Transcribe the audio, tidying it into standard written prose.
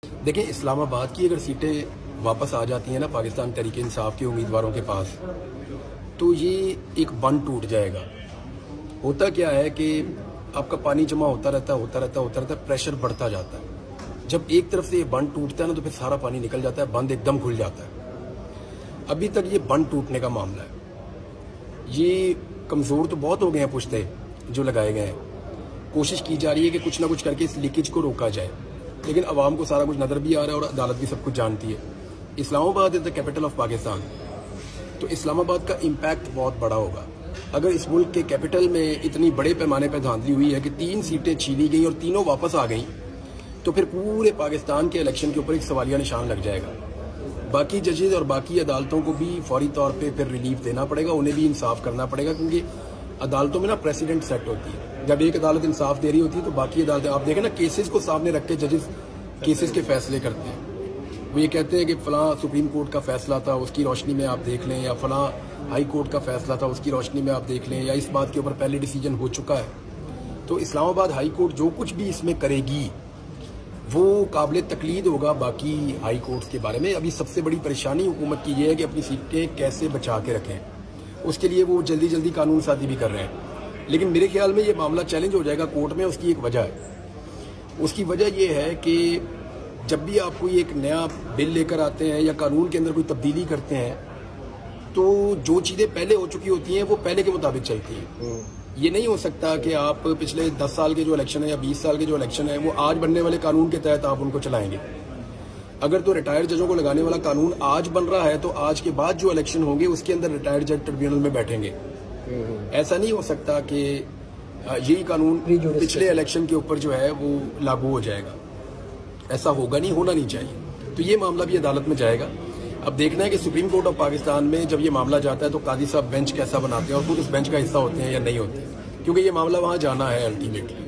دیکھیں اسلام آباد کی اگر سیٹیں واپس آ جاتی ہیں نا پاکستان تحریک انصاف کے امیدواروں کے پاس، تو یہ ایک بند ٹوٹ جائے گا۔ ہوتا کیا ہے کہ آپ کا پانی جمع ہوتا رہتا ہے، پریشر بڑھتا جاتا ہے۔ جب ایک طرف سے یہ بند ٹوٹتا ہے نا تو پھر سارا پانی نکل جاتا ہے، بند ایک دم کھل جاتا ہے۔ ابھی تک یہ بند ٹوٹنے کا معاملہ ہے، یہ کمزور تو بہت ہو گئے ہیں پشتے جو لگائے گئے ہیں۔ کوشش کی جا رہی ہے کہ کچھ نہ کچھ کر کے اس لیکیج کو روکا جائے، لیکن عوام کو سارا کچھ نظر بھی آ رہا ہے اور عدالت بھی سب کچھ جانتی ہے۔ اسلام آباد از دا کیپٹل آف پاکستان، تو اسلام آباد کا امپیکٹ بہت بڑا ہوگا۔ اگر اس ملک کے کیپٹل میں اتنی بڑے پیمانے پہ دھاندلی ہوئی ہے کہ 3 سیٹیں چھینی گئیں اور تینوں واپس آ گئیں، تو پھر پورے پاکستان کے الیکشن کے اوپر ایک سوالیہ نشان لگ جائے گا۔ باقی ججز اور باقی عدالتوں کو بھی فوری طور پہ پھر ریلیف دینا پڑے گا، انہیں بھی انصاف کرنا پڑے گا، کیونکہ عدالتوں میں نا پریسیڈنٹ سیٹ ہوتی ہے۔ جب ایک عدالت انصاف دے رہی ہوتی ہے تو باقی عدالتیں، آپ دیکھیں نا کیسز کو سامنے رکھ کے ججز کیسز کے فیصلے کرتے ہیں۔ وہ یہ کہتے ہیں کہ فلاں سپریم کورٹ کا فیصلہ تھا، اس کی روشنی میں آپ دیکھ لیں، یا فلاں ہائی کورٹ کا فیصلہ تھا، اس کی روشنی میں آپ دیکھ لیں، یا اس بات کے اوپر پہلے ڈیسیجن ہو چکا ہے۔ تو اسلام آباد ہائی کورٹ جو کچھ بھی اس میں کرے گی وہ قابل تقلید ہوگا باقی ہائی کورٹس کے بارے میں۔ ابھی سب سے بڑی پریشانی حکومت کی یہ ہے کہ اپنی سیٹیں کیسے بچا کے رکھیں، اس کے لیے وہ جلدی جلدی قانون سازی بھی کر رہے ہیں، لیکن میرے خیال میں یہ معاملہ چیلنج ہو جائے گا کورٹ میں۔ اس کی ایک وجہ ہے، اس کی وجہ یہ ہے کہ جب بھی آپ کوئی ایک نیا بل لے کر آتے ہیں یا قانون کے اندر کوئی تبدیلی کرتے ہیں تو جو چیزیں پہلے ہو چکی ہوتی ہیں وہ پہلے کے مطابق چلتی ہیں۔ یہ نہیں ہو سکتا کہ آپ پچھلے 10 سال کے جو الیکشن ہے یا 20 سال کے جو الیکشن ہے وہ آج بننے والے قانون کے تحت آپ ان کو چلائیں گے۔ اگر تو ریٹائرڈ ججوں کو لگانے والا قانون آج بن رہا ہے تو آج کے بعد جو الیکشن ہوں گے اس کے اندر ریٹائرڈ جج ٹریبیونل میں بیٹھیں گے۔ ایسا نہیں ہو سکتا کہ یہی قانون پچھلے الیکشن کے اوپر جو ہے وہ لاگو ہو جائے گا، ایسا ہوگا نہیں، ہونا نہیں چاہیے۔ تو یہ معاملہ بھی عدالت میں جائے گا۔ اب دیکھنا ہے کہ سپریم کورٹ آف پاکستان میں جب یہ معاملہ جاتا ہے تو قاضی صاحب بینچ کیسا بناتے ہیں اور خود اس بینچ کا حصہ ہوتے ہیں یا نہیں ہوتے، کیونکہ یہ معاملہ وہاں جانا ہے الٹیمیٹلی۔